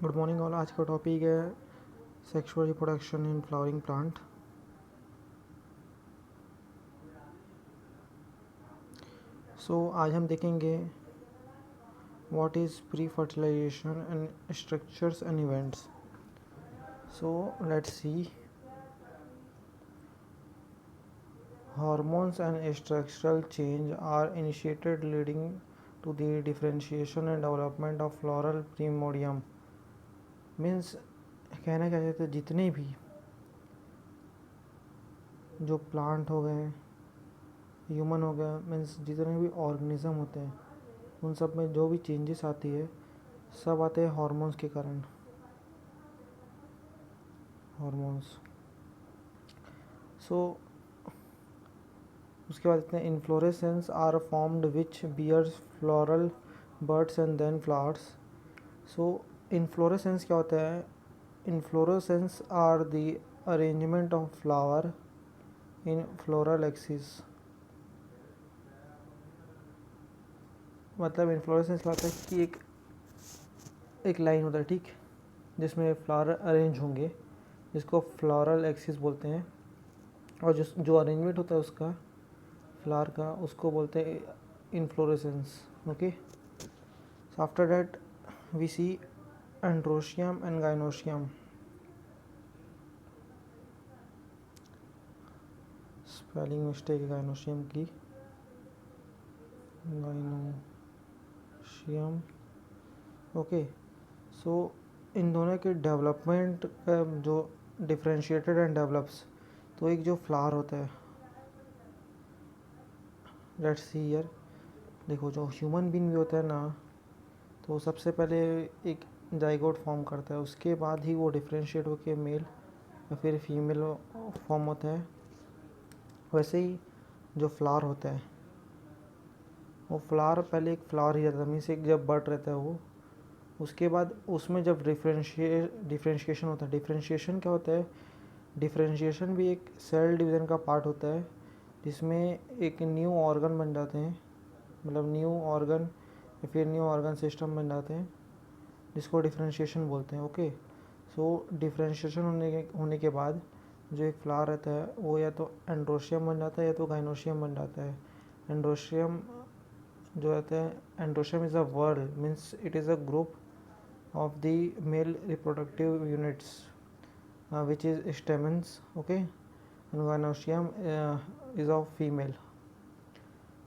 Good morning all. आज का topic है sexual reproduction in flowering plant. आज हम देखेंगे what is pre fertilisation and structures and events. Let's see. Hormones and structural change are initiated leading to the differentiation and development of floral primordium। Means कहना क्या चाहते हैं, जितने भी जो प्लांट हो गए, ह्यूमन हो गया, मीन्स जितने भी ऑर्गेनिज्म होते हैं उन सब में जो भी चेंजेस आती है सब आते हैं हार्मोन्स के कारण। हार्मोन्स सो उसके बाद इतने inflorescence are formed which bears floral buds and then flowers. So inflorescence क्या होता है? Inflorescence are the arrangement of flower in floral axis. मतलब इन्फ्लोरेसेंस क्या होता है कि एक लाइन होता है, ठीक, जिसमें फ्लावर अरेंज होंगे, जिसको फ्लोरल एक्सिस बोलते हैं। और जो अरेंजमेंट होता है उसका फ्लावर का, उसको बोलते हैं inflorescence. Okay, so after that we see androecium and gynoecium. Spelling mistake है गाइनोशियम की, गाइनोशियम। ओके, सो इन दोनों के डेवलपमेंट का जो डिफ्रेंशिएटेड एंड डेवलप्स, तो एक जो फ्लावर होता है, लेट्स सी हियर, देखो जो ह्यूमन बीइंग भी होता है ना, तो सबसे पहले एक जाइगोट फॉर्म करता है, उसके बाद ही वो डिफ्रेंशिएट होकर मेल या फिर फीमेल फॉर्म होता है। वैसे ही जो फ्लावर होता है, वो फ्लावर पहले एक फ्लावर ही रहता है, मीन्स एक जब बर्ड रहता है वो, उसके बाद उसमें जब डिफ्रेंशिएशन होता है। डिफ्रेंशिएशन क्या होता है? डिफ्रेंशिएशन भी एक सेल डिवीज़न का पार्ट होता है, जिसमें एक न्यू ऑर्गन बन जाते हैं, मतलब न्यू ऑर्गन या फिर न्यू ऑर्गन सिस्टम बन जाते हैं, जिसको डिफ्रेंशिएशन बोलते हैं। ओके, सो डिफ्रेंशिएशन होने के बाद जो एक फ्लावर रहता है वो या तो एंड्रोशियम बन जाता है या तो गाइनोशियम बन जाता है। एंड्रोशियम जो रहता है, androecium is a word, means it is a group of the male reproductive units, which is stamens. Okay, and gynoecium is of female.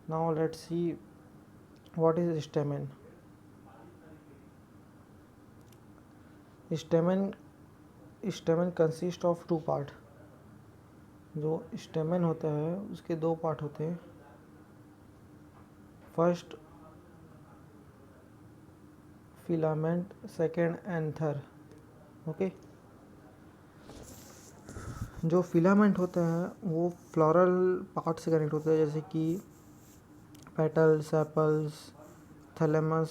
Now let's see what is stamen. Stamen consists of two part। जो stamen होता है उसके दो part होते हैं। First filament, second anther. Okay, जो filament होता है वो फ्लोरल पार्ट से कनेक्ट होता है, जैसे कि पेटल, सेपल्स, थैलेमस,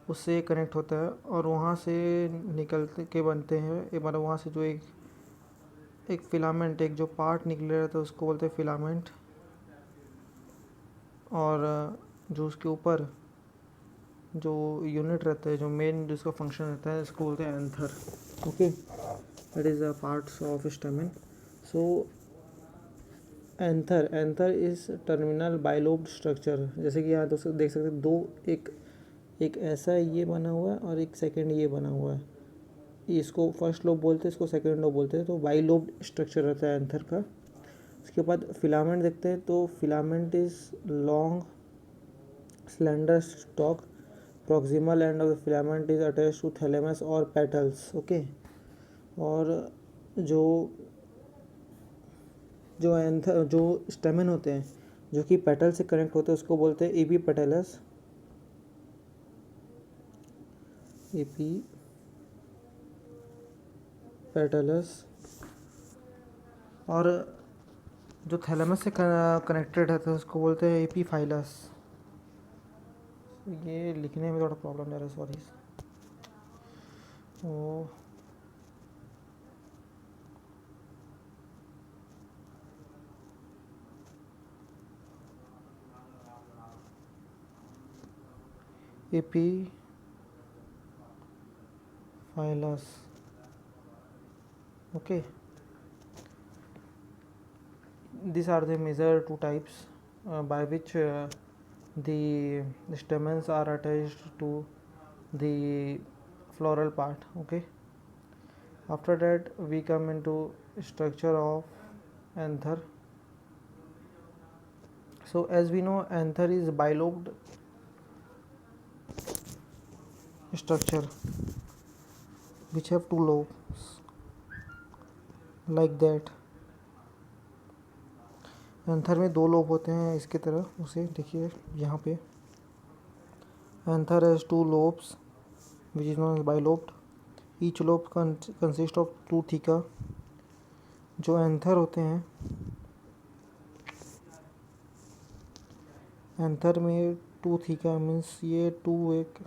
उससे कनेक्ट होता है और वहाँ से निकलते के बनते हैं। एक बार वहाँ से जो एक फिलामेंट, एक जो पार्ट निकले रहता है उसको बोलते हैं फिलामेंट। और जो उसके ऊपर जो यूनिट रहता है, जो मेन जिसका फंक्शन रहता है, इसको बोलते हैं anther. Okay, that is a parts of स्टेमन। So anther is terminal bilobed structure. जैसे कि यहाँ दोस्तों देख सकते हैं, दो एक ऐसा ये बना हुआ है और एक सेकेंड ये बना हुआ है। इसको फर्स्ट लोब बोलते हैं, इसको सेकेंड लोब बोलते हैं। तो बाइलोब्ड स्ट्रक्चर रहता है एंथर का। उसके बाद फिलामेंट देखते हैं, तो filament is long slender stalk. Proximal end of the filament is attach to thalamus और पेटल्स। ओके, और जो जो एंथर जो स्टेमन होते हैं जो कि पेटल से कनेक्ट होते हैं, उसको बोलते हैं एपी पेटलस। AP petals. और जो थैलेमस से कनेक्टेड है तो उसको बोलते हैं एपी फाइलस। ये लिखने में थोड़ा प्रॉब्लम आ रहा है, सॉरी। ओ एपी phylus. Okay, these are the major two types by which the stamens are attached to the floral part. Okay, after that we come into structure of anther. So as we know, anther is bilobed structure which have two lobes like that. Anther में दो lobe होते हैं इसकी तरह, उसे देखिए यहाँ पे anther has two lobes which is non bilobed. Each lobe consist of two theca. जो एंथर होते हैं, एंथर में टू थीका मीन्स ये टू एक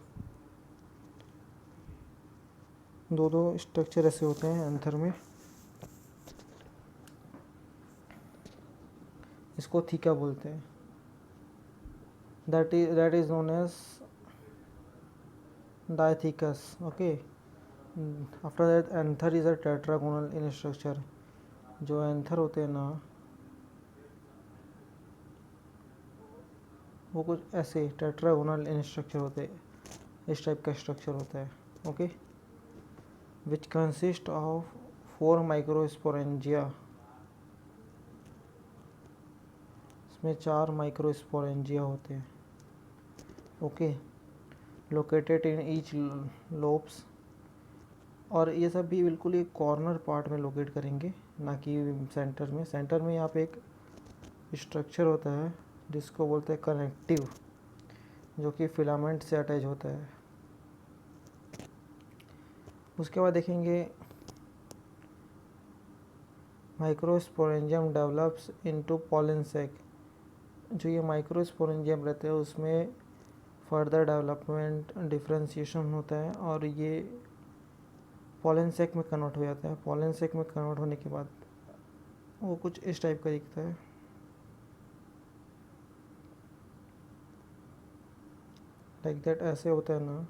दो दो स्ट्रक्चर ऐसे होते हैं एंथर में. इसको थीका बोलते हैं. That is known as dithecous. Okay, after that anther is a tetragonal in structure. जो एंथर होते हैं ना, वो कुछ ऐसे टेट्रागोनल इन स्ट्रक्चर होते हैं. इस टाइप का स्ट्रक्चर होता है. Okay, which consist of 4 microsporangia. इसमें 4 माइक्रोस्पोरेंजिया होते हैं. Okay, located in each lobes. और ये सब भी बिल्कुल एक कॉर्नर पार्ट में लोकेट करेंगे, ना कि सेंटर में. सेंटर में यहाँ पे एक स्ट्रक्चर होता है जिसको बोलते हैं कनेक्टिव, जो कि फिलामेंट से अटैच होता है. उसके बाद देखेंगे microsporangium develops into pollen sac. जो ये माइक्रोस्पोरेंजियम रहते हैं उसमें फर्दर डेवलपमेंट डिफ्रेंशिएशन होता है और ये पॉलन सैक में कन्वर्ट हो जाता है. पॉलन सैक में कन्वर्ट होने के बाद वो कुछ इस टाइप का दिखता है. लाइक दैट ऐसे होता है ना.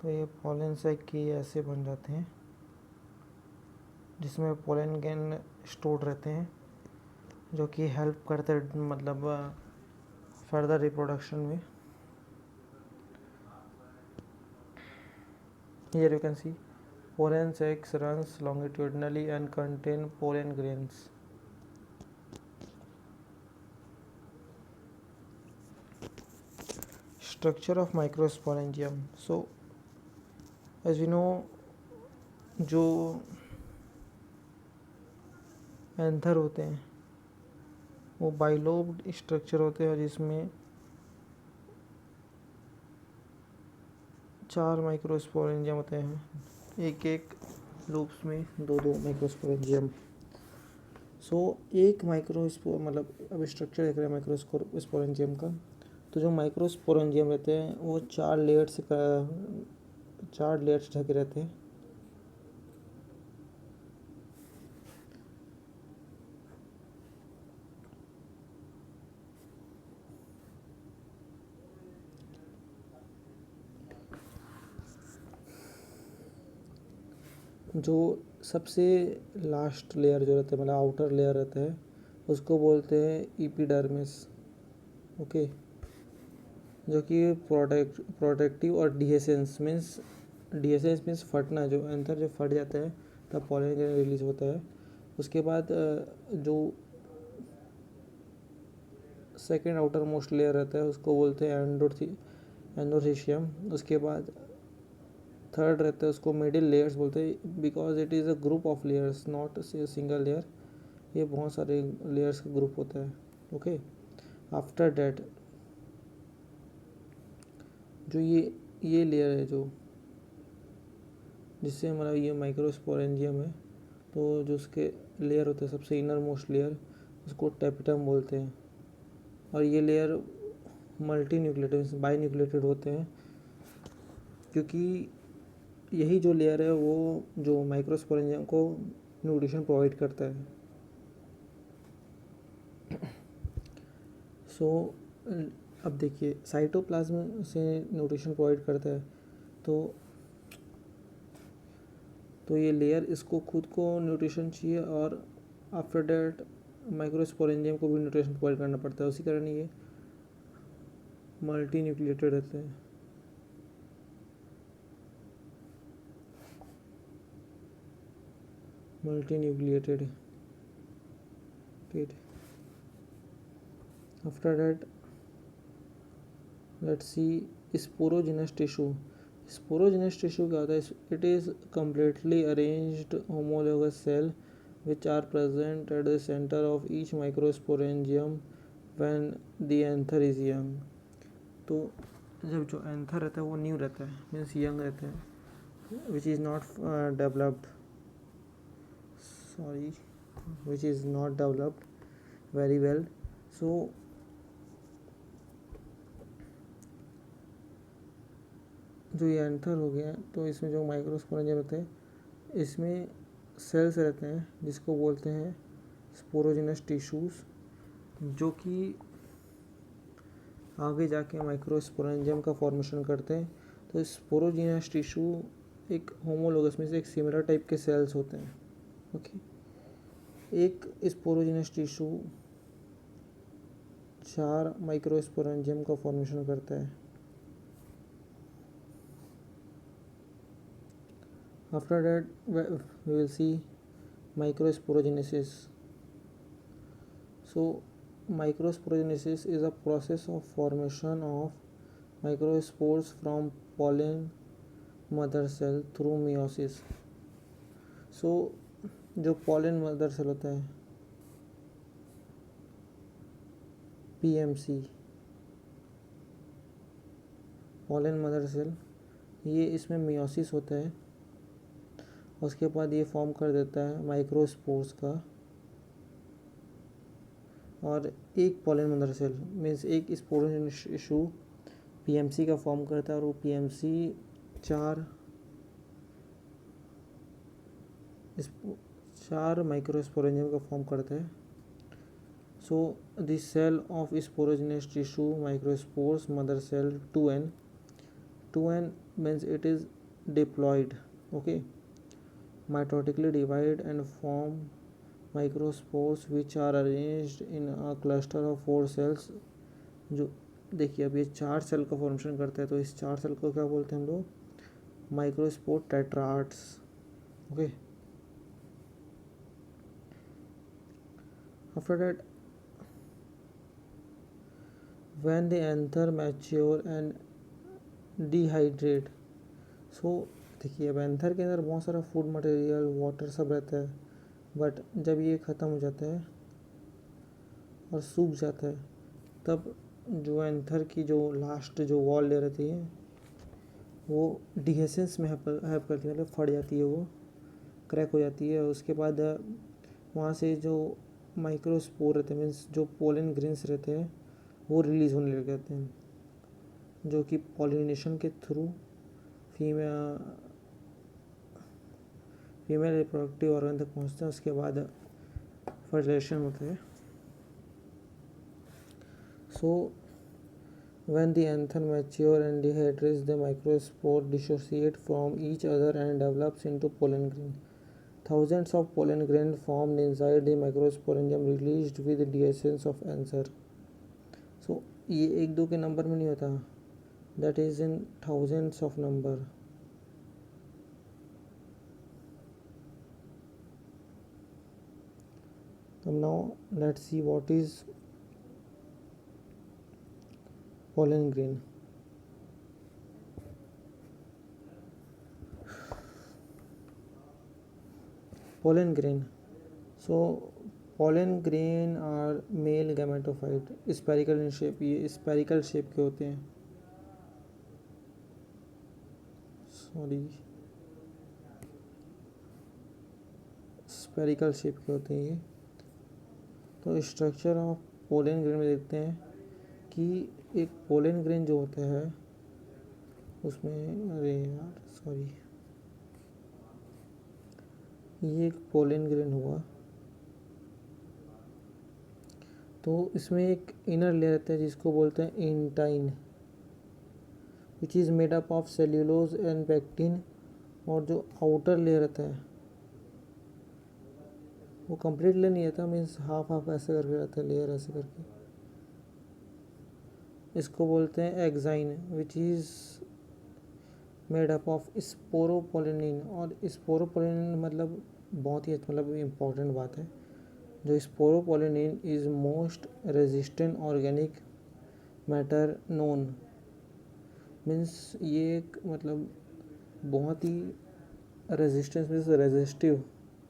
तो ये पॉलन सैक की ऐसे बन जाते हैं जिसमें पोलन ग्रेन स्टोर्ड रहते हैं, जो कि हेल्प करते हैं मतलब फर्दर रिप्रोडक्शन में. Here you can see pollen sacs runs longitudinally and contain pollen grains. Structure of microsporangium. So as we know, जो एंथर होते हैं वो बाइलोब्ड स्ट्रक्चर होते हैं जिसमें 4 माइक्रोस्पोरेंजियम होते हैं. एक एक लूप्स में दो दो माइक्रोस्पोरेंजियम. सो एक माइक्रोस्पोर मतलब अब स्ट्रक्चर देख रहे हैं माइक्रोस्पोरेंजियम का. तो जो माइक्रोस्पोरेंजियम रहते हैं वो 4 लेयर्स ढके रहते हैं. जो सबसे लास्ट लेयर जो रहता है मतलब आउटर लेयर रहता है उसको बोलते हैं एपिडर्मिस. ओके, जो कि प्रोटेक्टिव और डिहेसेंस मीन्स फटना. जो एंथर जो फट जाता है तब पॉलन ग्रेन रिलीज होता है. उसके बाद जो सेकेंड आउटर मोस्ट लेयर रहता है उसको बोलते हैं एंडोथीशियम. उसके बाद थर्ड रहता है उसको मिडिल लेयर्स बोलते हैं, because it is a group of layers not single layer. ये बहुत सारे लेयर्स का ग्रुप होता है. ओके, आफ्टर डैट जो ये लेयर है जो जिससे हमारा ये माइक्रोस्पोरेंजियम है, तो जो उसके लेयर होते हैं सबसे इनर मोस्ट लेयर उसको टेपिटम बोलते हैं. और ये layer multi nucleated by nucleated होते हैं, क्योंकि यही जो लेयर है वो जो माइक्रोस्पोरेंजियम को न्यूट्रिशन प्रोवाइड करता है. सो अब देखिए साइटोप्लाज्म से न्यूट्रिशन प्रोवाइड करता है. तो तो ये लेयर इसको खुद को न्यूट्रिशन चाहिए और आफ्टर डैट माइक्रोस्पोरेंजियम को भी न्यूट्रिशन प्रोवाइड करना पड़ता है। उसी कारण ये मल्टी न्यूक्लिएटेड रहते हैं। Multi nucleated after that let's see sporogenous tissue. Sporogenous tissue क्या होता है? It is completely arranged homologous cell which are present at the center of each microsporangium when the anther is young। तो जब जो anther रहता है वो new रहता है, मीन्स यंग रहता है, which is not developed which is not developed very well। so जो ये एंथर हो गया तो इसमें जो माइक्रोस्पोरेंजियम रहते हैं इसमें सेल्स रहते हैं जिसको बोलते हैं स्पोरोजिनस टिश्यूज़, जो कि आगे जाके माइक्रोस्पोरेंजियम का फॉर्मेशन करते हैं। तो स्पोरोजिनस टिश्यू एक होमोलोगस में से एक सिमिलर टाइप के सेल्स होते हैं। ओके, एक स्पोरोजिनस टिश्यू 4 माइक्रोस्पोरेंजियम का फॉर्मेशन करता है। After that we will see microsporogenesis। so microsporogenesis is a process of formation of microspores from pollen mother cell through meiosis। so जो pollen mother cell होता है PMC, pollen mother cell, ये इसमें meiosis होता है। उसके बाद ये फॉर्म कर देता है माइक्रोस्पोर्स का, और एक पॉलन मदर सेल मीन्स एक स्पोरोजिनस टिश्यू PMC का फॉर्म करता है, और वो PMC 4 माइक्रोस्पोरेंजियम का फॉर्म करता है। So this cell of sporogenous tissue microspores mother cell 2n means it is diploid. Okay, mitotically divide and form microspores which are arranged in a cluster of 4 cells। जो देखिए अब ये 4 cell का formation करता है, तो इस 4 सेल को क्या बोलते हैं हम लोग? Microspore टेट्राड्स। Okay, after that when the anther mature and dehydrate। सो देखिए अब एंथर के अंदर बहुत सारा फूड मटेरियल वाटर सब रहता है, बट जब ये ख़त्म हो जाता है और सूख जाता है तब जो एंथर की जो लास्ट जो वॉल ले रहती है वो डिहेसेंस में हेल्प करती है, मतलब फट जाती है, वो क्रैक हो जाती है। उसके बाद वहाँ से जो माइक्रोस्पोर रहते हैं मीन्स जो पोलन ग्रेन्स रहते हैं वो रिलीज़ होने लग जाते हैं, जो कि पॉलिनेशन के थ्रू फीमेल रिप्रोडक्टिव ऑर्गन तक पहुँचते हैं। उसके बाद फर्टिलाइजेशन होता है। सो when the anther mature and dehydrates, the microspore dissociate from each other and develops into pollen grain। Thousands of pollen grains formed inside the microsporangium released with dehiscence of anther। so ये 1-2 के number में नहीं होता, that is in thousands of number। now let's see what is pollen grain। pollen grain, so pollen grain are male gametophyte, spherical in shape। ये spherical shape के होते हैं, spherical shape के होते हैं ये। तो स्ट्रक्चर ऑफ पोलन ग्रेन में देखते हैं कि एक पोलन ग्रेन जो होता है उसमें, अरे यार सॉरी, ये एक पोलन ग्रेन हुआ तो इसमें एक इनर लेयर रहता है जिसको बोलते हैं intine, which is made up of cellulose and pectin और जो आउटर लेयर रहता है वो कंप्लीट लेयर नहीं रहता, मीन्स हाफ हाफ ऐसे करके रहता है, लेयर ऐसे करके। इसको बोलते हैं exine, which is made up of sporopollenin. और स्पोरोपोलिनिन मतलब बहुत ही मतलब इम्पोर्टेंट बात है, जो sporopollenin is most resistant organic matter known. Means ये एक मतलब बहुत ही रेजिस्टेंस मीन्स रेजिस्टिव,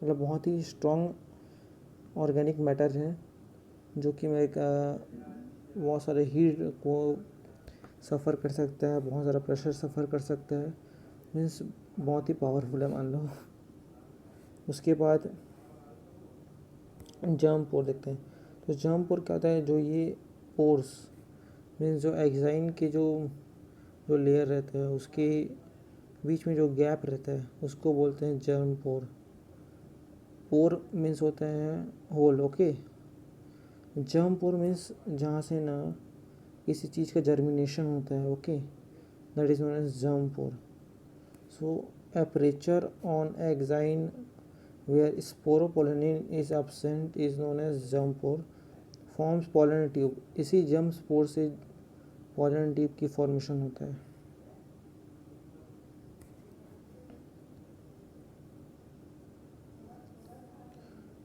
मतलब बहुत ही स्ट्रॉन्ग ऑर्गेनिक मैटर हैं, जो कि मैं एक बहुत सारे हीट को सफ़र कर सकता है, बहुत सारा प्रेशर सफ़र कर सकता है, मीन्स बहुत ही पावरफुल है मान लो। उसके बाद जर्म पोर देखते हैं। तो जर्म पोर क्या होता है, जो ये पोर्स मीन्स जो एक्साइन के जो जो लेयर रहते हैं उसके बीच में जो गैप रहता है उसको बोलते हैं जर्म पोर। पोर मीन्स होता है hole, okay. Germ pore means जहाँ से ना किसी चीज़ का जर्मिनेशन होता है, okay, that is known as germ pore. So aperture on exine where sporopollenin is absent is known as germ pore, forms pollen tube। इसी जर्म पोर से pollen tube की फॉर्मेशन होता है।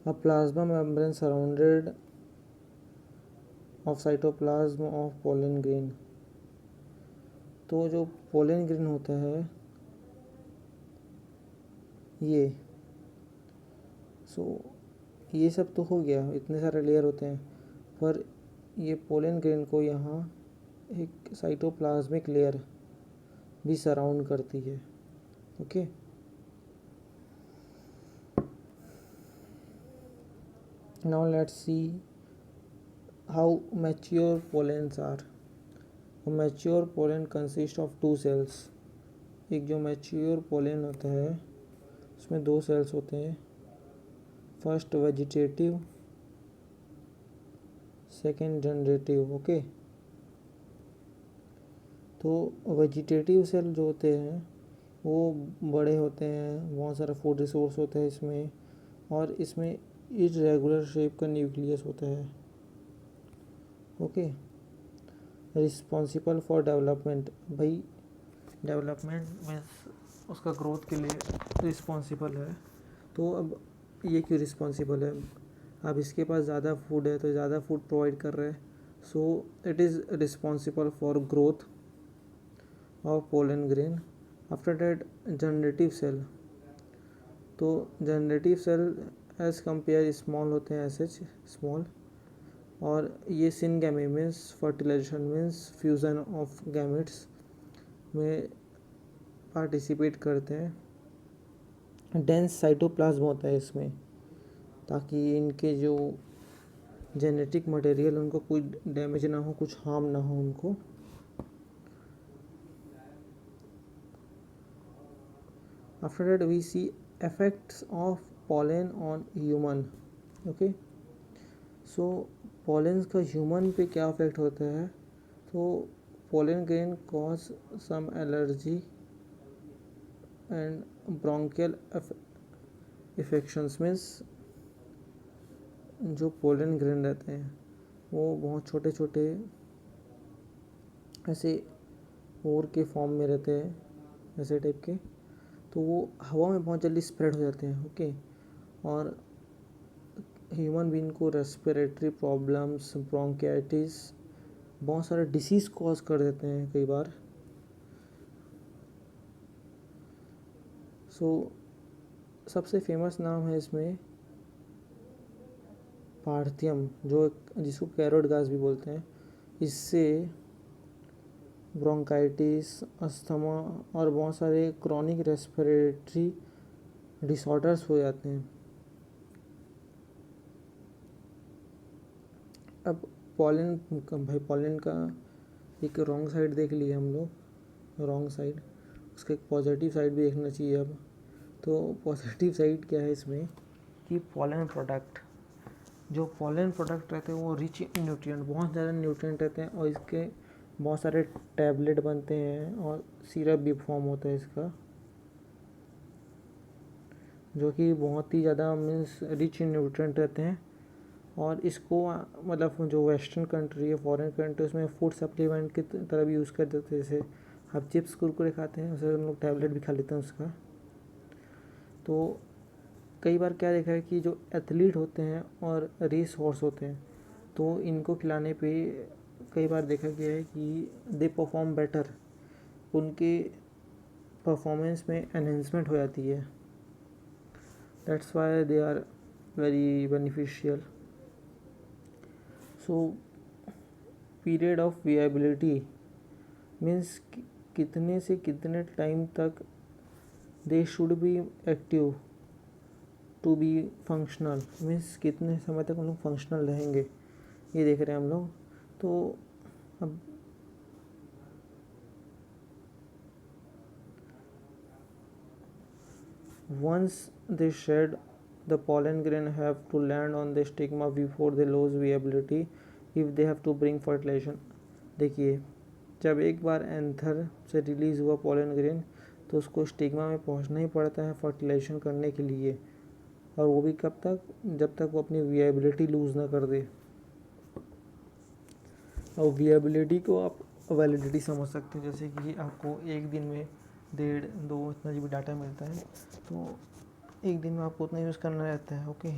A plasma membrane surrounded of cytoplasm of pollen grain। तो जो pollen grain होता है ये, ये सब तो हो गया, इतने सारे लेयर होते हैं, पर ये पोलन ग्रेन को यहाँ एक साइटोप्लाज्मिक लेयर भी सराउंड करती है, okay. Now let's see how mature pollens are. Mature pollen consist of 2 cells. एक जो मैच्योर पोलन होता है उसमें 2 सेल्स होते हैं, first vegetative, second generative, okay. तो वेजिटेटिव सेल जो होते हैं वो बड़े होते हैं, बहुत सारा फूड रिसोर्स होता है इसमें, और इसमें इरेगुलर शेप का न्यूक्लियस होता है, ओके। रिस्पॉन्सिबल फॉर डेवलपमेंट, भाई डेवलपमेंट मीन्स उसका ग्रोथ के लिए रिस्पॉन्सिबल है। तो अब ये क्यों रिस्पॉन्सिबल है, अब इसके पास ज़्यादा फूड है तो ज़्यादा फूड प्रोवाइड कर रहा है, so it is responsible for growth of pollen grain. After that generative cell, तो generative cell as compare small होते हैं, ऐसे स्मॉल, और ये syngamy means fertilisation means fusion of gametes में पार्टिसिपेट करते हैं। डेंस साइटोप्लाज्म होता है इसमें, ताकि इनके जो जेनेटिक मटेरियल उनको कोई डैमेज ना हो, कुछ हार्म ना हो उनको। After that we see effects of pollen on human, okay. So pollens का ह्यूमन पे क्या इफेक्ट होता है, तो pollen grain cause some allergy and bronchial infections. Means जो पोलन ग्रेन रहते हैं वो बहुत छोटे छोटे ऐसे ओर के फॉर्म में रहते हैं, ऐसे टाइप के, तो वो हवा में बहुत जल्दी स्प्रेड हो जाते हैं, ओके। और ह्यूमन बीइंग को रेस्पिरेटरी प्रॉब्लम्स, ब्रोंकाइटिस, बहुत सारे डिसीज़ कॉज कर देते हैं कई बार। सो सबसे फेमस नाम है इसमें पार्थियम, जो जिसको कैरोट घास भी बोलते हैं। इससे ब्रोंकाइटिस, अस्थमा और बहुत सारे क्रॉनिक रेस्पिरेटरी डिसऑर्डर्स हो जाते हैं। अब पॉलन, भाई पॉलन का एक रॉन्ग साइड देख लिया हम लोग, रॉन्ग साइड, उसका एक पॉजिटिव साइड भी देखना चाहिए अब। तो पॉजिटिव साइड क्या है इसमें कि पॉलन प्रोडक्ट, जो पॉलन प्रोडक्ट रहते हैं वो रिच इन न्यूट्रिएंट, बहुत ज़्यादा न्यूट्रिएंट रहते हैं, और इसके बहुत सारे टैबलेट बनते हैं और सिरप भी फॉर्म होता है इसका। जो कि बहुत ही ज़्यादा मीन्स रिच इन न्यूट्रिएंट रहते हैं। और इसको मतलब जो वेस्टर्न कंट्री है, फॉरेन कंट्री, उसमें फूड सप्लीमेंट की तरह भी यूज़ कर देते हैं। जैसे आप चिप्स कुरकुरे खाते हैं, उसे हम लोग टैबलेट भी खा लेते हैं उसका। तो कई बार क्या देखा है कि जो एथलीट होते हैं और रेस हॉर्स होते हैं, तो इनको खिलाने पे कई बार देखा गया है कि दे परफॉर्म बेटर, उनके परफॉर्मेंस में एनहेंसमेंट हो जाती है। That's why they are very beneficial. So period of viability means कितने से कितने टाइम तक they should be active to be functional, means कितने समय तक हम लोग फंक्शनल रहेंगे, ये देख रहे हैं हम लोग। तो अब once they shed the pollen grain have to land on the stigma before they lose viability if they have to bring fertilization। देखिए, जब एक बार एंथर से रिलीज़ हुआ पोलन ग्रेन तो उसको स्टिग्मा में पहुंचना ही पड़ता है फर्टिलाइजेशन करने के लिए। और वो भी कब तक, जब तक वो अपनी विएबिलिटी लूज़ ना कर दे। और विएबिलिटी को आप वैलिडिटी समझ सकते हैं, जैसे कि आपको एक दिन में 1.5-2 इतना GB डाटा मिलता है, तो एक दिन में आपको उतना यूज़ करना रहता है। ओके,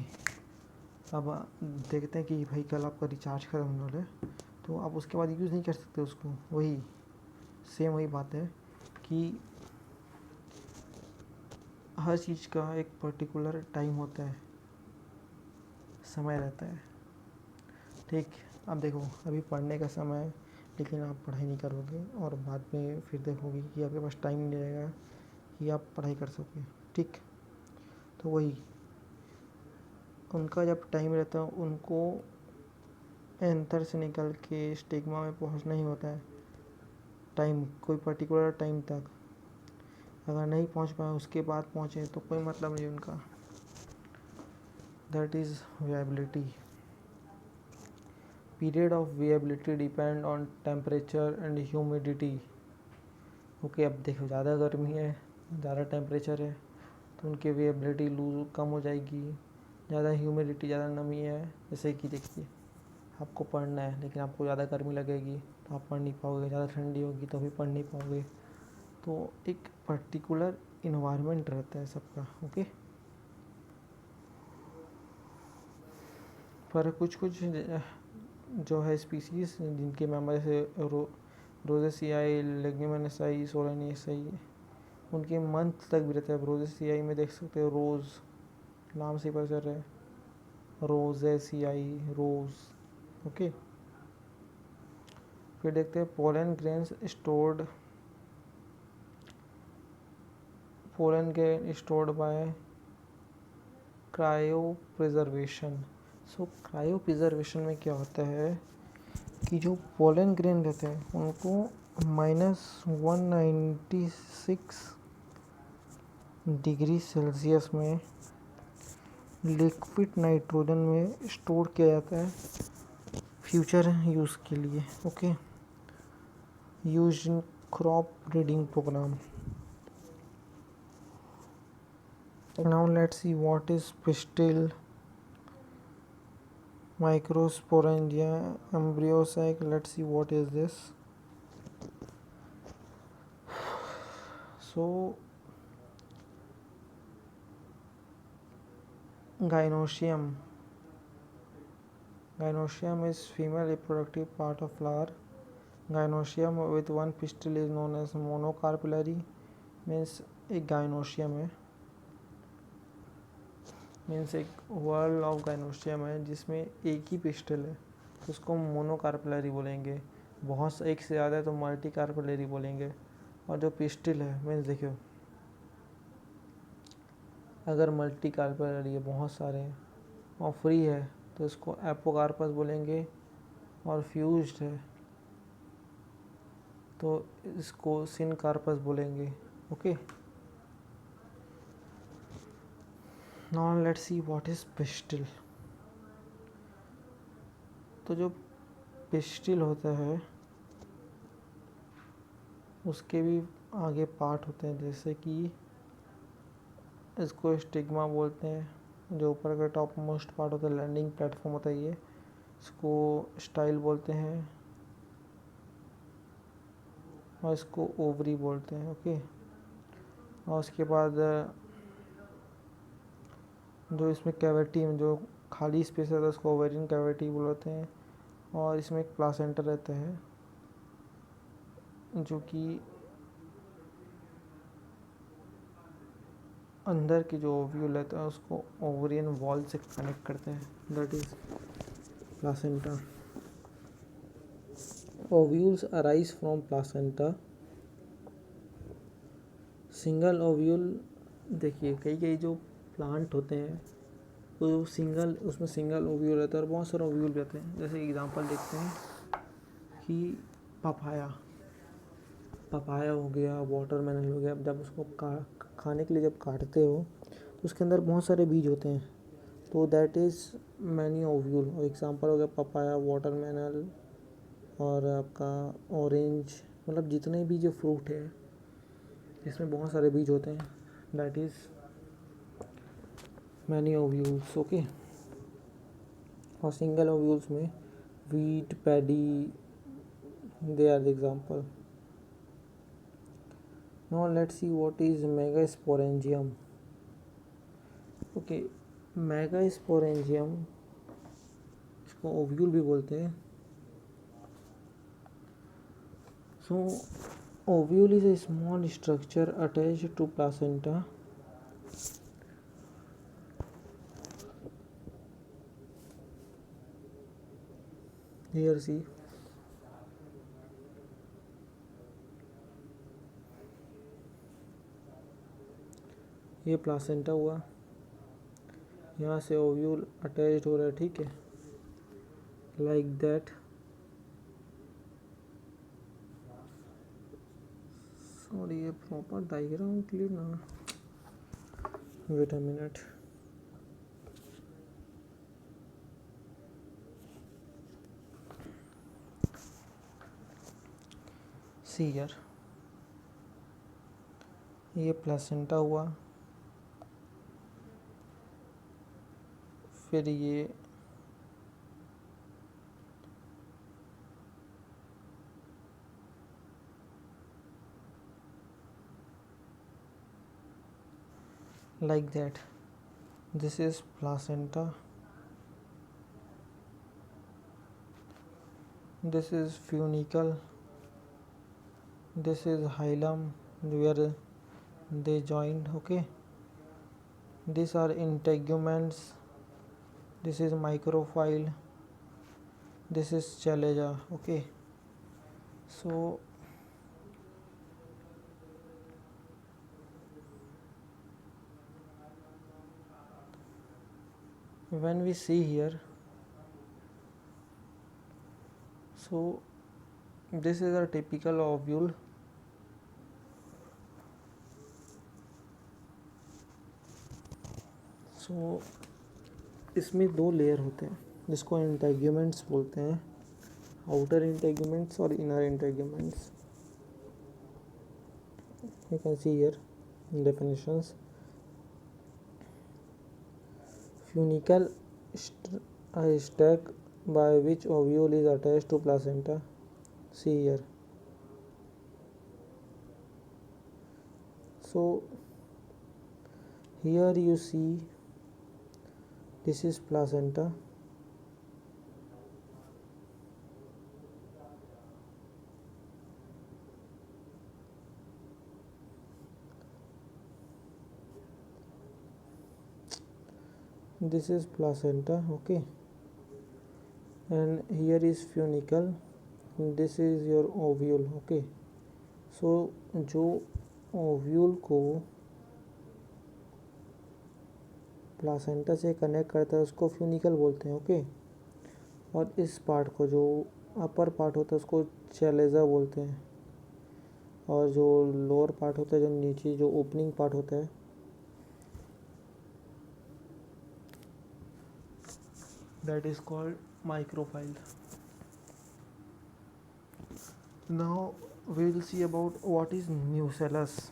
अब देखते हैं कि भाई कल आपका रिचार्ज खत्म होने वाला है, तो आप उसके बाद यूज़ नहीं कर सकते उसको। वही सेम वही बात है कि हर चीज़ का एक पर्टिकुलर टाइम होता है, समय रहता है। ठीक, अब देखो अभी पढ़ने का समय है, लेकिन आप पढ़ाई नहीं करोगे और बाद में फिर देखोगे कि आपके पास टाइम नहीं रहेगा कि आप पढ़ाई कर सकोगे। ठीक, तो वही उनका जब टाइम रहता है, उनको एंथर से निकल के स्टिग्मा में पहुंचना ही होता है। टाइम, कोई पर्टिकुलर टाइम तक, अगर नहीं पहुंच पाए उसके बाद पहुंचे तो कोई मतलब नहीं उनका। That is viability. Period of viability depend on temperature and humidity. Okay, अब देखो ज़्यादा गर्मी है, ज़्यादा टेम्परेचर है, तो उनकी विएबिलिटी लूज कम हो जाएगी। ज़्यादा ह्यूमिडिटी, ज़्यादा नमी है, जैसे कि देखिए आपको पढ़ना है लेकिन आपको ज़्यादा गर्मी लगेगी तो आप पढ़ नहीं पाओगे, ज़्यादा ठंडी होगी तो भी पढ़ नहीं पाओगे। तो एक पर्टिकुलर इन्वायरमेंट रहता है सबका। ओके, पर कुछ कुछ जो है स्पीसीज जिनके मेंबर जैसे रोजेसियाई, लेग्यूमिनेसाई, सोलानेसियाई, उनके मंथ तक भी रहता है। रोजेसियाई में देख सकते हो, रोज़ नाम से पता चल रहा है, रोजेसियाई, रोज़। ओके, फिर देखते हैं pollen grains stored, pollen grain stored bye cryo preservation. सो क्रायो प्रिजर्वेशन में क्या होता है कि जो पोलन ग्रेन रहते हैं उनको -196 डिग्री सेल्सियस में लिक्विड नाइट्रोजन में स्टोर किया जाता है फ्यूचर यूज़ के लिए। Okay, use in crop breeding programme. Now let's see what is pistil, microsporangia, embryosac. Let's see what is this. So gynoecium. Gynoecium is female reproductive part of flower. Gynoecium with one pistil is known as monocarpellary, means एक gynoecium है, means एक world of gynoecium है जिसमें एक ही pistol है, तो उसको monocarpellary बोलेंगे। बहुत एक से ज़्यादा है तो मल्टी कार्पलरी बोलेंगे। और जो पिस्टल है मीन्स देखियो, अगर मल्टी कार्पलरी है, बहुत सारे हैं और फ्री है, तो इसको एपोकार्पस बोलेंगे। और फ्यूज्ड है तो इसको सिनकार्पस बोलेंगे। Okay, now let's see what is pistil. तो जो पिस्टिल होता है उसके भी आगे पार्ट होते हैं, जैसे कि इसको स्टिग्मा बोलते हैं। जो ऊपर का टॉप मोस्ट पार्ट होता है, लैंडिंग प्लेटफॉर्म होता है ये, इसको स्टाइल बोलते हैं और इसको ओवरी बोलते हैं। ओके, और उसके बाद जो इसमें कैविटी में जो खाली स्पेस रहता है उसको ओवेरियन कैविटी बोलते हैं। और इसमें एक प्लासेंटा रहता है जो कि अंदर की जो ओव्यूल रहता है उसको ओवेरियन वॉल से कनेक्ट करते हैं, that is placenta. Ovules arise from placenta. Single ovule, देखिए कई कई जो प्लांट होते हैं तो उसमें सिंगल ओव्यूल रहता है और बहुत सारे ओव्यूल रहते हैं। जैसे एग्जांपल देखते हैं कि पपाया हो गया, वाटरमेलन हो गया। जब उसको खाने के लिए जब काटते हो तो उसके अंदर बहुत सारे बीज होते हैं, तो दैट इज़ मैनी ओव्यूल। और एग्जांपल हो गया पपाया, वाटरमेलन और आपका ऑरेंज, मतलब जितने भी जो फ्रूट है जिसमें बहुत सारे बीज होते हैं, that is many ovules. Okay, और सिंगल ओव्यूल्स में wheat, paddy, they are the example. Now let's see what is megasporangium. Okay, megasporangium, इसको ओव्यूल भी बोलते हैं। So ovule is a small structure attached to placenta. Here see, ये placenta हुआ, यहाँ से ओव्यूल अटैच्ड हो रहा है, ठीक है, लाइक दैट। सॉरी, ये प्रॉपर डायग्राम क्लियर ना, wait a minute. See here, ये प्लासेंटा हुआ, फिर ये like that, this is placenta, this is funicle, this is hilum where they joined. Okay, these are integuments, this is micropyle, this is chalaza. Okay, so when we see here, so this is a typical ovule. So इसमें दो layer होते हैं जिसको integuments बोलते हैं, outer integuments और inner integuments. You can see here definitions. Funicle, a stack by which ovule is attached to placenta. See here. So here you see this is placenta. This is placenta, okay, and here is funicle, this is your ovule. Okay, so जो ovule को placenta से connect करता है उसको funicle बोलते हैं। Okay, और इस पार्ट को जो अपर पार्ट होता है उसको चैलेजा बोलते हैं, और जो लोअर पार्ट होता है, जो नीचे जो ओपनिंग पार्ट होता है, that is called माइक्रोफाइल। Now we will see about what is nucellus.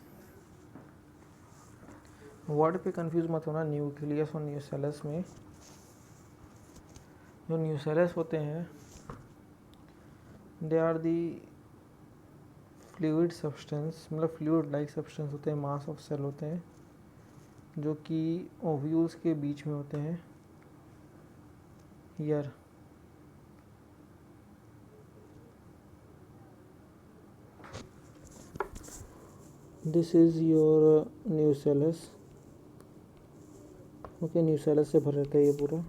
Word पे कंफ्यूज मत होना न्यूक्लियस और न्यूसेलस में। जो न्यूसेलस होते हैं they are the fluid substance, मतलब फ्लूइड लाइक सब्सटेंस होते हैं, मास ऑफ सेल होते हैं जो कि ओव्यूल्स के बीच में होते हैं। Here this is your nucellus. Okay, nucellus से भर रहता है ये पूरा।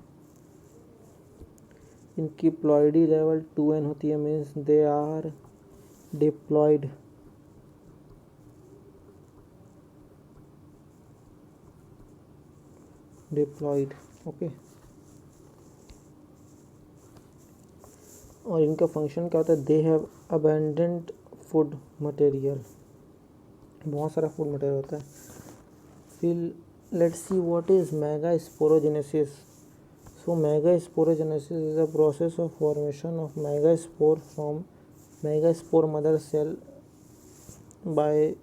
इनकी प्लॉइडी लेवल 2n होती है, means they are diploid. Okay. और इनका फंक्शन क्या होता है, they have abundant food material, बहुत सारा फूड मटेरियल होता है। फिर let's see what is mega sporogenesis. So mega sporogenesis is a process of formation of mega spore from mega spore mother cell by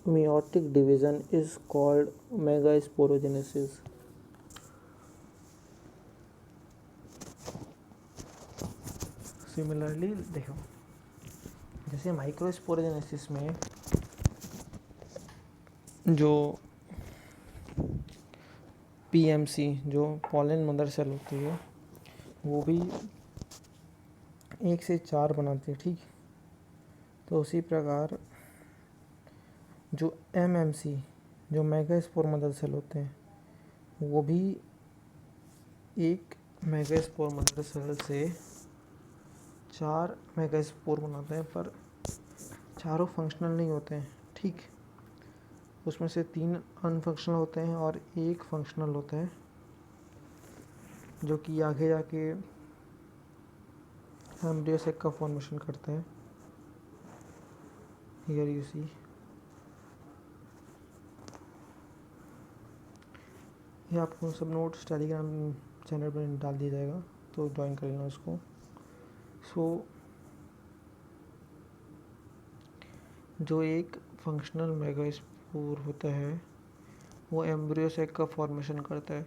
meiotic division is called megasporogenesis. Similarly देखो, जैसे microsporogenesis में जो PMC जो pollen mother cell होती है वो भी 1 से 4 बनाती है, ठीक। तो उसी प्रकार जो एमएमसी जो मेगास्पोर मदर सेल होते हैं वो भी एक मेगास्पोर मदर सेल से 4 मेगास्पोर बनाते हैं, पर चारों फंक्शनल नहीं होते हैं, ठीक। उसमें से 3 अनफंक्शनल होते हैं और 1 फंक्शनल होता है जो कि आगे जाके एम्ब्रियो सेक का फॉर्मेशन करते हैं। हियर यू सी, ये आपको सब नोट्स टेलीग्राम चैनल पर डाल दिया जाएगा, तो ज्वाइन कर लेना उसको। सो जो एक फंक्शनल मेगास्पोर होता है वो एम्ब्रियो सेक का फॉर्मेशन करता है।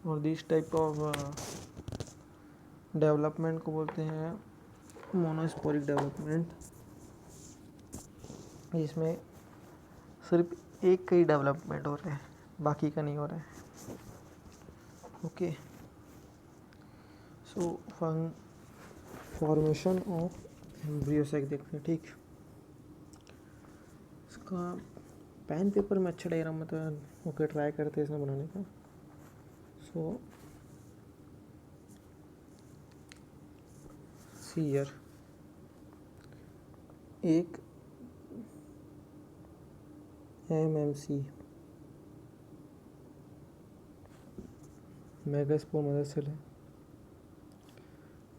और दिस टाइप ऑफ डेवलपमेंट को बोलते हैं मोनोस्पोरिक डेवलपमेंट, जिसमें सिर्फ एक का ही डेवलपमेंट हो रहा है, बाकी का नहीं हो रहा है। Okay, so formation of embryo sac देखते हैं, ठीक। इसका पेन पेपर में अच्छा डायग्राम मतलब ओके ट्राई करते हैं इसमें बनाने का। सो सी हियर, एक एमएमसी मेगास्पोर मदर सेल है,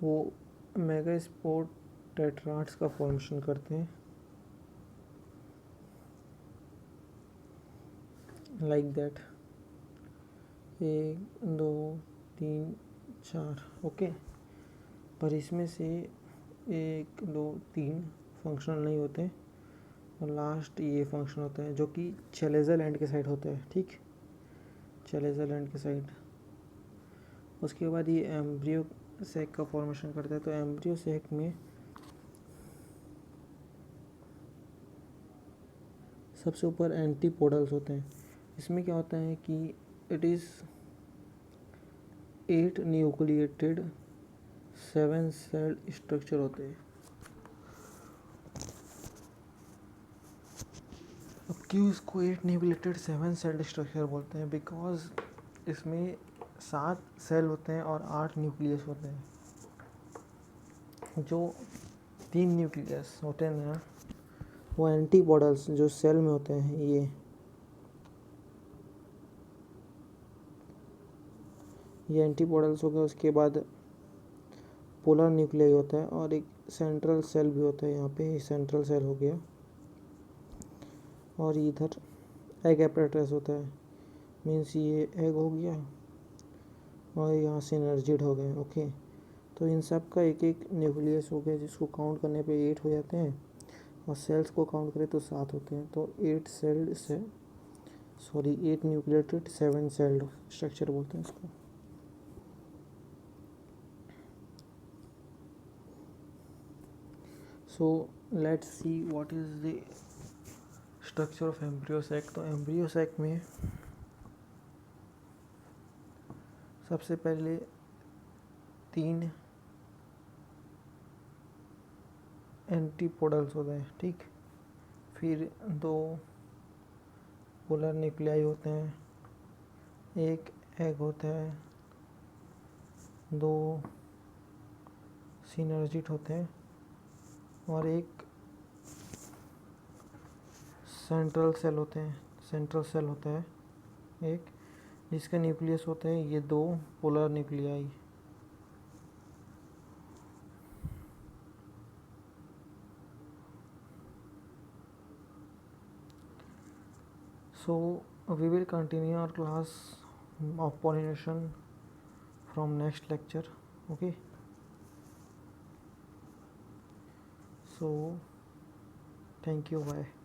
वो मेगास्पोर टेट्राड्स का फॉर्मेशन करते हैं, लाइक दैट 1 2 3 4। ओके, पर इसमें से 1 2 3 फंक्शनल नहीं होते और लास्ट ये फंक्शन होता है जो कि चेलेजल एंड के साइड होता है, ठीक। चेलेजल एंड के साइड। उसके बाद ये एम्ब्रियो सेक का फॉर्मेशन करता है। तो एम्ब्रियो सेक में सबसे ऊपर एंटीपोडल्स होते हैं। इसमें क्या होता है कि it is 8 nucleated 7 cell structure होते हैं। अब क्यों इसको 8 न्यूक्लिएटेड 7 सेल स्ट्रक्चर बोलते हैं? बिकॉज इसमें 7 सेल होते हैं और 8 न्यूक्लियस होते हैं। जो 3 न्यूक्लियस होते हैं ना, वो एंटीपोडल्स जो सेल में होते हैं, ये एंटीपोडल्स हो गए। उसके बाद पोलर न्यूक्लियाई होता है और एक सेंट्रल सेल भी होता है। यहाँ पे सेंट्रल सेल हो गया और इधर एग एपरेटस होता है, मीन्स ये एग हो गया और यहाँ सिनर्जिड हो गए। ओके, तो इन सब का एक एक न्यूक्लियस हो गया, जिसको काउंट करने पे 8 हो जाते हैं, और सेल्स को काउंट करें तो 7 होते हैं। तो 8 न्यूक्लिएटेड 7 सेल्ड स्ट्रक्चर बोलते हैं इसको। So let's see what is the structure of embryo sac. तो एम्ब्रियो सैक में सबसे पहले 3 एंटीपोडल्स होते हैं, ठीक। फिर 2 पोलर न्यूक्लियाई होते हैं, एक एग होता है, 2 सिनर्जिट होते हैं, और एक सेंट्रल सेल होता है एक, जिसका न्यूक्लियस होते हैं ये 2 polar nuclei. So we will continue our class of pollination from next lecture. Okay, so thank you, bye.